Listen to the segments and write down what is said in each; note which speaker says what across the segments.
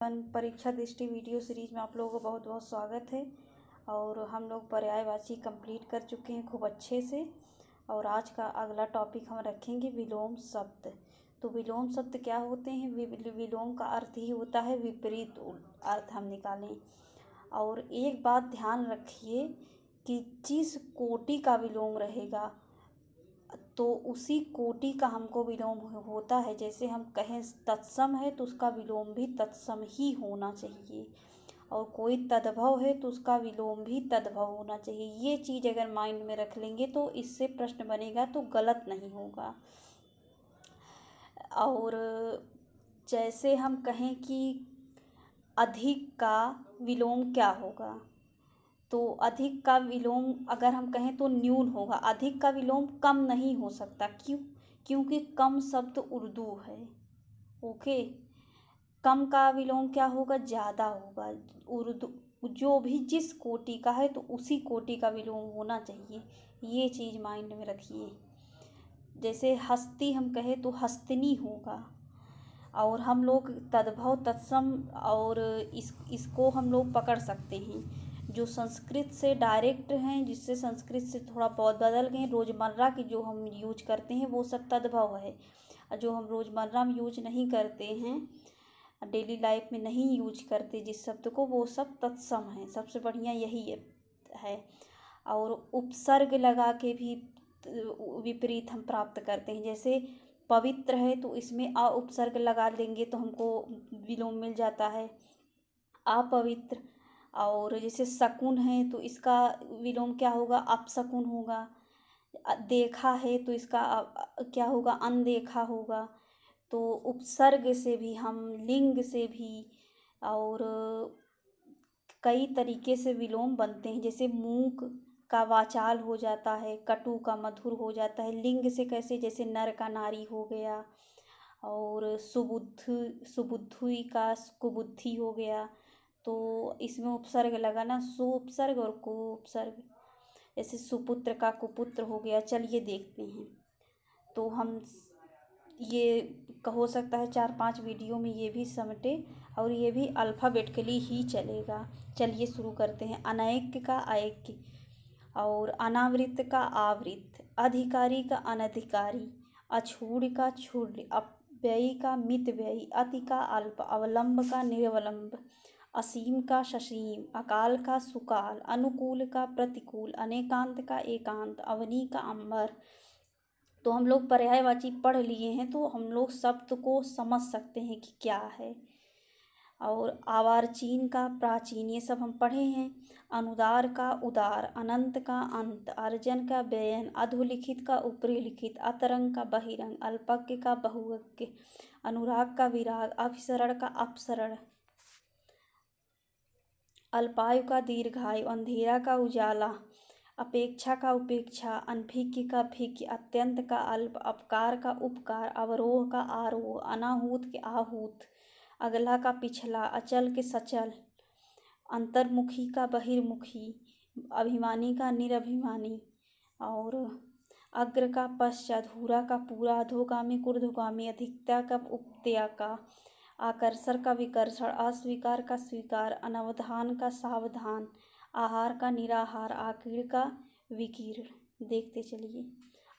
Speaker 1: परीक्षा दृष्टि video series में आप लोगों को बहुत बहुत स्वागत है। और हम लोग पर्यायवाची कंप्लीट कर चुके हैं खूब अच्छे से। और आज का अगला टॉपिक हम रखेंगे विलोम शब्द। तो विलोम शब्द क्या होते हैं? विलोम का अर्थ ही होता है विपरीत अर्थ हम निकालें। और एक बात ध्यान रखिए कि जिस कोटि का विलोम रहेगा तो उसी कोटि का हमको विलोम होता है। जैसे हम कहें तत्सम है तो उसका विलोम भी तत्सम ही होना चाहिए, और कोई तद्भव है तो उसका विलोम भी तद्भव होना चाहिए। ये चीज़ अगर माइंड में रख लेंगे तो इससे प्रश्न बनेगा तो गलत नहीं होगा। और जैसे हम कहें कि अधिक का विलोम क्या होगा, तो अधिक का विलोम अगर हम कहें तो न्यून होगा। अधिक का विलोम कम नहीं हो सकता। क्यों? क्योंकि कम शब्द उर्दू है। ओके, कम का विलोम क्या होगा? ज़्यादा होगा। उर्दू जो भी जिस कोटि का है तो उसी कोटि का विलोम होना चाहिए। ये चीज़ माइंड में रखिए। जैसे हस्ती हम कहें तो हस्तिनी होगा। और हम लोग तद्भव तत्सम और इसको हम लोग पकड़ सकते हैं जो संस्कृत से डायरेक्ट हैं, जिससे संस्कृत से थोड़ा बहुत बदल गए। रोज़मर्रा की जो हम यूज करते हैं वो सब तद्भव है, और जो हम रोज़मर्रा में यूज नहीं करते हैं, डेली लाइफ में नहीं यूज करते जिस शब्द को, वो सब तत्सम है। सबसे बढ़िया यही है। और उपसर्ग लगा के भी विपरीत हम प्राप्त करते हैं। जैसे पवित्र है तो इसमें अ उपसर्ग लगा देंगे तो हमको विलोम मिल जाता है अपवित्र। और जैसे शकुन है तो इसका विलोम क्या होगा? अपशकुन होगा। देखा है तो इसका क्या होगा? अनदेखा होगा। तो उपसर्ग से भी हम लिंग से भी और कई तरीके से विलोम बनते हैं। जैसे मूक का वाचाल हो जाता है, कटु का मधुर हो जाता है। लिंग से कैसे? जैसे नर का नारी हो गया, और सुबुद्धि का कुबुद्धि हो गया। तो इसमें उपसर्ग लगा ना, सु उपसर्ग और को उपसर्ग। जैसे सुपुत्र का कुपुत्र हो गया। चलिए देखते हैं। तो हम ये हो सकता है 4-5 वीडियो में ये भी समेटे, और ये भी अल्फ़ाबेटिकली ही चलेगा। चलिए शुरू करते हैं। अनैक्य का ऐक्य, और अनावृत का आवृत, अधिकारी का अनधिकारी, अछूड़ का छूड़, अपव्ययी का मितव्ययी, अति का अल्प, अवलंब का निरवलंब, असीम का ससीम, अकाल का सुकाल, अनुकूल का प्रतिकूल, अनेकांत का एकांत, अवनी का अंबर। तो हम लोग पर्यायवाची पढ़ लिए हैं तो हम लोग शब्द को समझ सकते हैं कि क्या है। और आवारचीन का प्राचीन, ये सब हम पढ़े हैं। अनुदार का उदार, अनंत का अंत, अर्जन का व्ययन, अधोलिखित का ऊपरी लिखित, अतरंग का बहिरंग, अल्पज्ञ का बहुज्ञ, अनुराग का विराग, अभिसरण का अपसरण, अल्पायु का दीर्घायु, अंधेरा का उजाला, अपेक्षा का उपेक्षा, अनभिज्ञ का भिज्ञ, अत्यंत का अल्प, अपकार का उपकार, अवरोह का आरोह, अनाहूत के आहूत, अगला का पिछला, अचल के सचल, अंतर्मुखी का बहिर्मुखी, अभिमानी का निरभिमानी, और अग्र का पश्चात, धूरा का पूरा, अधोगामी कुर्धगामी, अधिकता का उपत्या का, आकर्षण का विकर्षण, अस्वीकार का स्वीकार, अनवधान का सावधान, आहार का निराहार, आकीर्ण का विकीर्ण। देखते चलिए।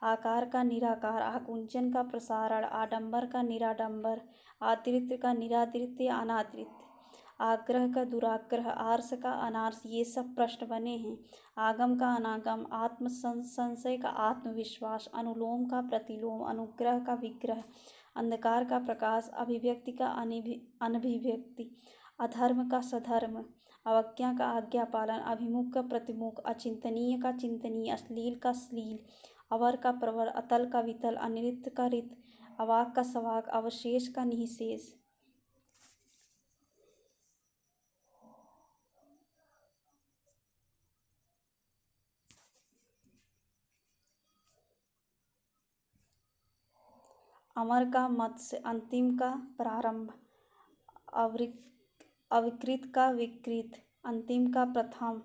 Speaker 1: आकार का निराकार, आकुंचन का प्रसारण, आडंबर का निराडंबर, आदृत्य का निरादृत्य अनादृत्य, आग्रह का दुराग्रह, आर्ष का अनार्ष। ये सब प्रश्न बने हैं। आगम का अनागम, आत्म संशय का आत्मविश्वास, अनुलोम का प्रतिलोम, अनुग्रह का विग्रह, अंधकार का प्रकाश, अभिव्यक्ति का अनभिव्यक्ति, अधर्म का सधर्म, अवज्ञा का आज्ञा पालन, अभिमुख का प्रतिमुख, अचिंतनीय का चिंतनीय, अश्लील का श्लील, अवर का प्रवर, अतल का वितल, अनित का रित, अवाक का सवाक, अवशेष का निःशेष। अमर का मत्स्य, अंतिम का प्रारंभ, अविकृत का विकृत, अंतिम का प्रथम,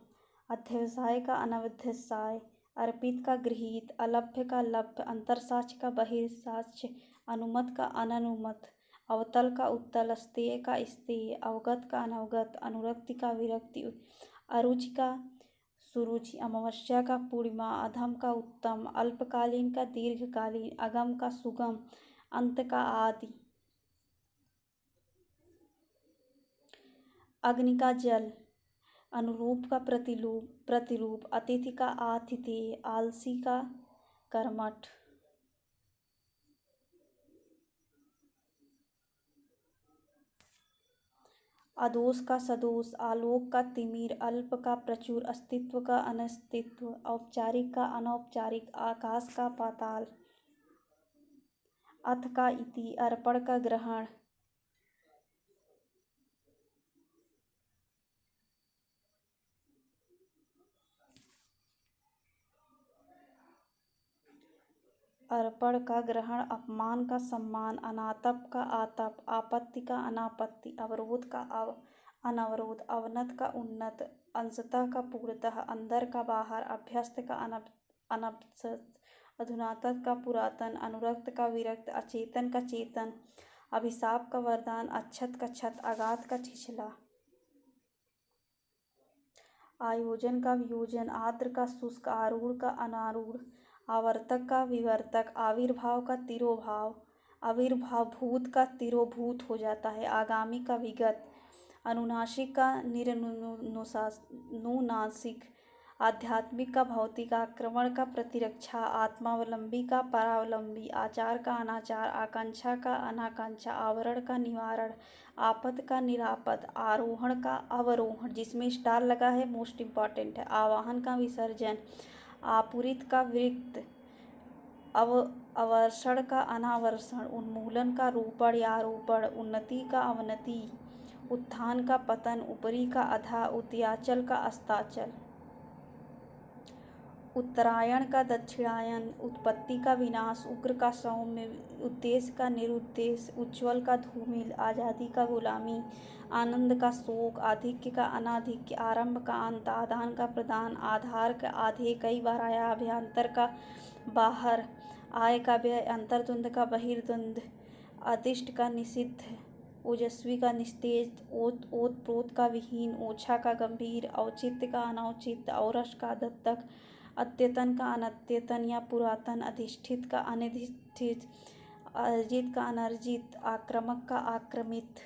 Speaker 1: अध्यवसाय का अनवध्यवसाय, अर्पित का गृहीत, अलभ्य का लभ्य, अंतरसाक्ष्य का बहिर्साक्ष्य, अनुमत का अननुमत, अवतल का उत्तल, स्तेय का स्तेय, अवगत का अनवगत, अनुरक्ति का विरक्ति, अरुचि का सुरुचि, अमावस्या का पूर्णिमा, अधम का उत्तम, अल्पकालीन का दीर्घकालीन, अगम का सुगम, अंत का आदि, अग्नि का जल, अनुरूप का प्रतिरूप, अतिथि का आतिथेय, आलसी का कर्मठ, अदोष का सदोष, आलोक का तिमिर, अल्प का प्रचुर, अस्तित्व का अनस्तित्व, औपचारिक का अनौपचारिक, आकाश का पाताल, अथ का इति, अर्पण का ग्रहण, अर्पण का ग्रहण, अपमान का सम्मान, अनातप का आतप, आपत्ति का अनापत्ति, अवरोध का अनवरोध, अवनत का उन्नत, अंशतः का पूर्णतः, अंदर का बाहर, अभ्यस्त का अनभ्यस्त, अधुनातन का पुरातन, अनुरक्त का विरक्त, अचेतन का चेतन, अभिशाप का वरदान, अक्षत का छत, अगाध का छिछला, आयोजन का वियोजन, आर्द्र का शुष्क, आरूढ़ का अनारूढ़, आवर्तक का विवर्तक, आविर्भाव का तिरोभाव, आविर्भाव भूत का तिरोभूत हो जाता है, आगामी का विगत, अनुनासिक का निरनुनासिक, आध्यात्मिक का भौतिक, आक्रमण का प्रतिरक्षा, आत्मावलंबी का परावलंबी, आचार का अनाचार, आकांक्षा का अनाकांक्षा, आवरण का निवारण, आपद का निरापद, आरोहण का अवरोहण, जिसमें स्टार लगा है मोस्ट इम्पॉर्टेंट है, आवाहन का विसर्जन, आपूरित का विरक्त, अवर्षण का अनावर्षण, उन्मूलन का रोपण या आरोपण, उन्नति का अवनति, उत्थान का पतन, ऊपरी का अधा, उत्याचल का अस्ताचल, उत्तरायण का दक्षिणायन, उत्पत्ति का विनाश, उग्र का सौम्य, उद्देश्य का निरुद्देश्य, उज्ज्वल का धूमिल, आज़ादी का गुलामी, आनंद का शोक, आधिक्य का अनाधिक्य, आरंभ का अंत, आदान का प्रदान, आधार का आधे, कई बार आया, अभ्यंतर का बाहर, आय का व्यय, अंतर्द्वंद का बहिर्द्वंद, अदिष्ट का निषिद्ध, ओजस्वी का निस्तेज, ओत प्रोत का विहीन, ओछा का गंभीर, औचित्य का अनौचित्य, औरस का दत्तक, अद्यतन का अनद्यतन या पुरातन, अधिष्ठित का अनधिष्ठित, अर्जित का अनर्जित, आक्रामक का आक्रमित,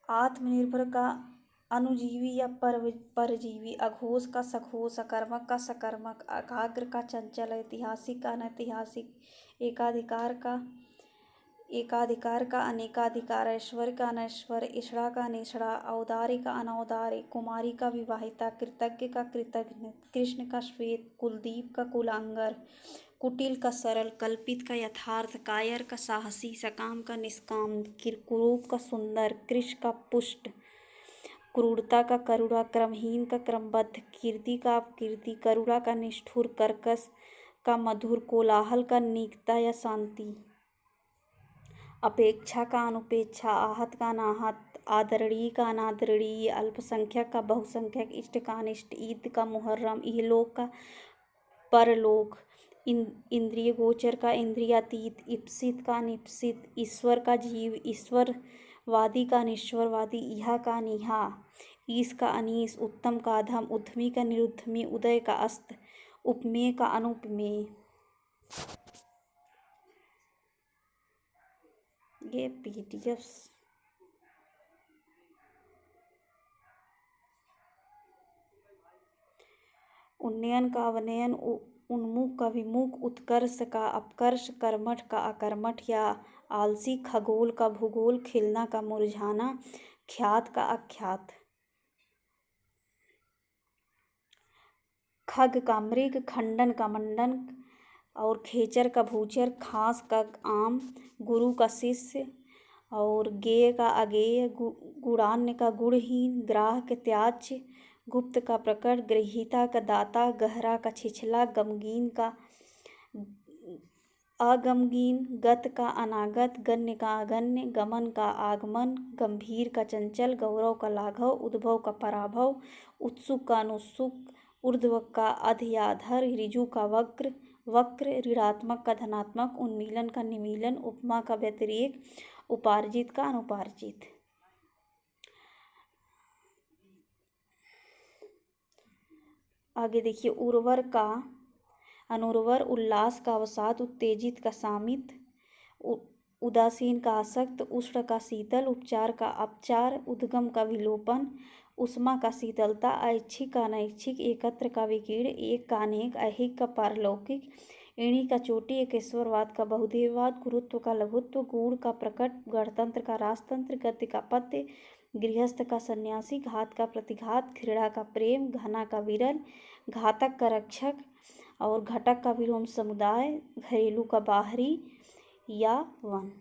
Speaker 1: आत्मनिर्भर का अनुजीवी या परजीवी, अघोष का सघोष, अकर्मक का सकर्मक, एकाग्र का चंचल, ऐतिहासिक का अनैतिहासिक, एकाधिकार का अनेकाधिकार, ऐश्वर्य का अनैश्वर्य, इषड़ा का निषड़ा, औदार्य का अनौदार्य, कुमारी का विवाहिता, कृतज्ञ का कृतज्ञ, कृष्ण का श्वेत, कुलदीप का कुलांगर, कुटिल का सरल, कल्पित का यथार्थ, कायर का साहसी, सकाम का निष्काम, कुरूप का सुंदर, कृश का पुष्ट, क्रूरता का करुणा, क्रमहीन का क्रमबद्ध, कीर्ति का अपकीर्ति, करुणा का निष्ठुर, कर्कश का मधुर, कोलाहल का निकता या शांति, अपेक्षा का अनुपेक्षा, आहत का अनाहत, आदरणीय का अनादरणीय, अल्पसंख्यक का बहुसंख्यक, इष्ट का अनिष्ट, ईद का मुहर्रम, इहलोक का परलोक, इंद्रिय गोचर का इंद्रियातीत, इप्सित का अनिप्सित, ईश्वर का जीव, ईश्वरवादी का अनिश्वरवादी, इहा का निहा, ईश का अनीस, उत्तम का अधम, उद्यमी का निरुद्यमी, उदय का अस्त, उपमेय का अनुपमेय। ये पीडीएफ उन्नयन का अवनयन, उन्मुख का विमुख, उत्कर्ष का अपकर्ष, कर्मठ का अकर्मठ या आलसी, खगोल का भूगोल, खिलना का मुरझाना, ख्यात का अख्यात, खग का मृग, खंडन का मंडन और खेचर का भूचर, खास का आम, गुरु का शिष्य और गेय का अगेय, गुणान्य का गुणहीन, ग्राह के त्याज्य, गुप्त का प्रकट, गृहीता का दाता, गहरा का छिछला, गमगीन का अगमगीन, गत का अनागत, गण्य का अगण्य, गमन का आगमन, गंभीर का चंचल, गौरव का लाघव, उद्भव का पराभव, उत्सुक का अनुत्सुक, ऊर्ध्व का अध या अधर, ऋजु का वक्र वक्र, ऋणात्मक का धनात्मक, उन्मीलन का निमीलन, उपमा का व्यतिरेक, उपार्जित का अनुपार्जित। आगे देखिए, उर्वर का अनुर्वर, उल्लास का अवसाद, उत्तेजित का सामित, उदासीन का आसक्त, उष्ण का शीतल, उपचार का अपचार, उद्गम का विलोपन, उष्मा का शीतलता, ऐच्छिक का अनैच्छिक, एकत्र का विकीर्ण, एक का अनेक, ऐहिक का पारलौकिक, ईणी का चोटी, एकेश्वरवाद का बहुदेववाद, गुरुत्व का लघुत्व, गूढ़ का प्रकट, गणतंत्र का राजतंत्र, गद्य का पद्य, गृहस्थ का सन्यासी, घात का प्रतिघात, घृणा का प्रेम, घना का विरल, घातक का रक्षक और घटक का विलोम समुदाय, घरेलू का बाहरी या वन।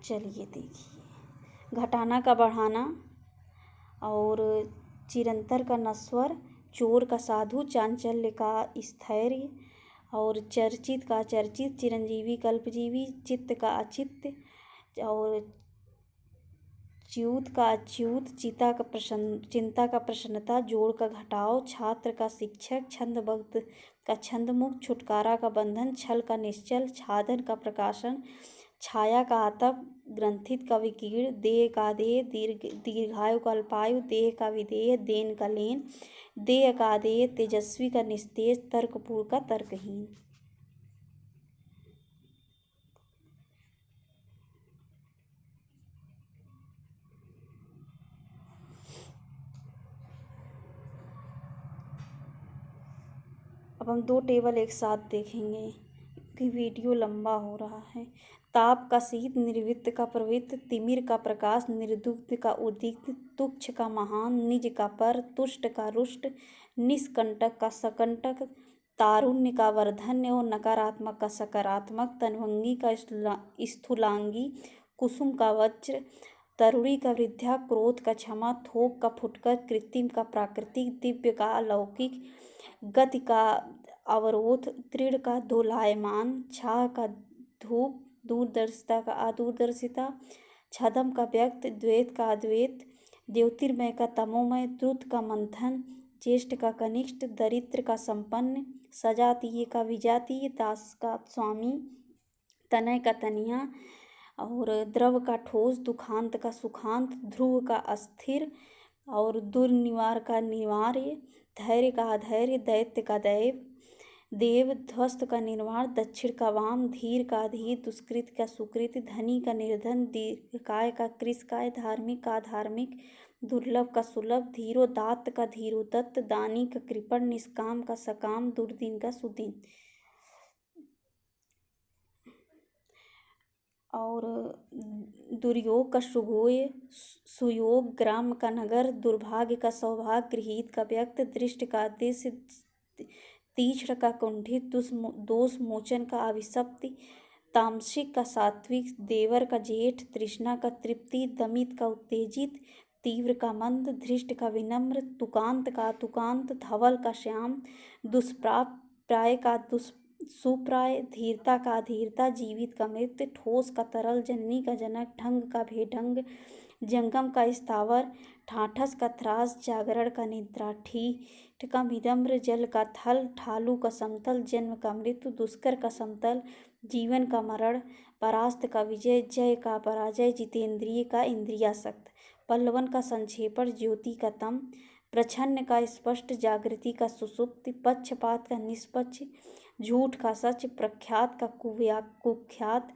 Speaker 1: चलिए देखिए, घटाना का बढ़ाना और चिरंतर का नश्वर, चोर का साधु, चांचल्य का स्थैर्य और चर्चित का चर्चित, चिरंजीवी कल्पजीवी, चित्त का अचित्त और च्यूत का अच्यूत, चिंता का प्रसन्नता, जोड़ का घटाव, छात्र का शिक्षक, छंदबद्ध का छंदमुक्त, छुटकारा का बंधन, छल का निश्चल, छादन का प्रकाशन, छाया का आतप, ग्रंथित का विकीर्ण, देह का देह, दीर्घायु का अल्पायु, देह का विदेह, देन का लेन, देह का देह, तेजस्वी का निस्तेज, तर्कपूर्ण का तर्कहीन। अब हम 2 टेबल एक साथ देखेंगे कि वीडियो लंबा हो रहा है। ताप का शीत, निर्वृत्त का प्रवृत्त, तिमिर का प्रकाश, निर्दुग्ध का उद्दीप्त, तुच्छ का महान, निज का पर, तुष्ट का रुष्ट, निष्कंटक का सकंटक, तारुण्य का वर्धन्य और नकारात्मक का सकारात्मक, तन्वंगी का स्थूलांगी, कुसुम का वज्र, तरुणी का वृद्धा, क्रोध का क्षमा, थोक का फुटकर, कृत्रिम का प्राकृतिक, दिव्य का अलौकिक, गति का अवरोध, दृढ़ का दोलायमान, छाह का धूप, दूरदर्शिता का अदूरदर्शिता, छदम का व्यक्त, द्वैत का अद्वैत, ज्योतिर्मय का तमोमय, द्रुत का मंथन, ज्येष्ठ का कनिष्ठ, दरिद्र का संपन्न, सजातीय का विजातीय, दास का स्वामी, तनय का तनिया और द्रव का ठोस, दुखांत का सुखांत, ध्रुव का अस्थिर और दुर्निवार का निवार्य, धैर्य का अधैर्य, दैत्य का दैव, देव, ध्वस्त का निर्वाण, दक्षिण का वाम, धीर का अधीर, दुष्कृत का सुकृत, धनी का निर्धन, दीर्घकाय का कृशकाय, धार्मिक का अधार्मिक, दुर्लभ का सुलभ, धीरोदात्त का धीरोदत्त, दानी का कृपण, निष्काम का सकाम, दुर्दीन का सुदीन। और दुर्योग का सुगोय, सुयोग, ग्राम का नगर, दुर्भाग्य का सौभाग्य, गृहीत का व्यक्त, दृष्ट का दृश्य, तीक्ष्ण का कुंठित, दोष मोचन का अभिशप्ति, तामसिक का सात्विक, देवर का जेठ, तृष्णा का तृप्ति, दमित का उत्तेजित, तीव्र का मंद, धृष्ट का विनम्र, तुकांत का तुकांत, धवल का श्याम, दुष्प्राय का सुप्राय, धीरता का अधीरता, जीवित का मृत, ठोस का तरल, जननी का जनक, ढंग का भेढंग, जंगम का स्थावर, ठाठस का त्रास, जागरण का निद्रा, ठीक का विनम्र, जल का थल, ठालू का समतल, जन्म का मृत्यु, दुष्कर का समतल, जीवन का मरण, परास्त का विजय, जय का पराजय, जितेंद्रिय का इंद्रियासक्त, पल्लवन का संक्षेपण, ज्योति का तम, प्रच्छन्न का स्पष्ट, जागृति का सुसुप्ति, पक्षपात का निष्पक्ष, झूठ का सच, प्रख्यात का कुख्यात,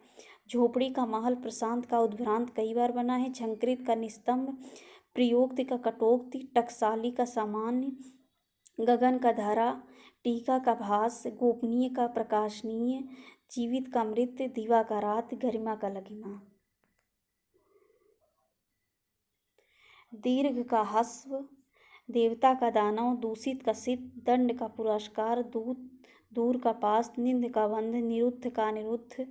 Speaker 1: झोपड़ी का महल, प्रशांत का उद्भ्रांत कई बार बना है, झंकृत का निस्तंभ, प्रयोक्ति का कटोक्ति, टकसाली का सामान्य, गगन का धारा, टीका का भास, गोपनीय का प्रकाशनीय, जीवित का मृत, दिवा का रात, गरिमा का लघिमा। दीर्घ का हस्व, देवता का दानव, दूषित का सिद्ध, दंड का पुरस्कार, दूर का पास, निंद का बंध, निरुद्ध का निरुद्ध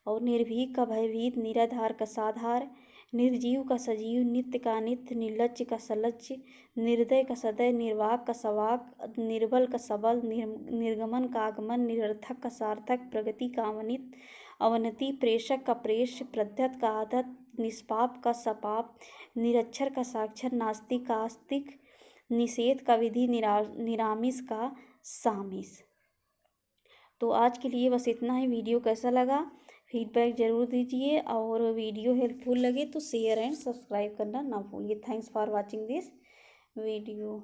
Speaker 1: और निर्भीक का भयभीत, निराधार का साधार, निर्जीव का सजीव, नित्य का नित्य, निर्लज्ज का सलज्ज, निर्दय का सदय, निर्वाक का सवाक, निर्बल का सबल, निर्गमन का आगमन, निरर्थक का सार्थक, प्रगति का अवनति, प्रेषक का प्रेष, प्रध्यत का आदत, निष्पाप का सपाप, निरक्षर का साक्षर, नास्तिक का आस्तिक, निषेध का विधि, निरामिष का सामिष। तो आज के लिए बस इतना ही। वीडियो कैसा लगा फीडबैक ज़रूर दीजिए, और वीडियो हेल्पफुल लगे तो शेयर एंड सब्सक्राइब करना ना भूलिए। Thanks for watching this video.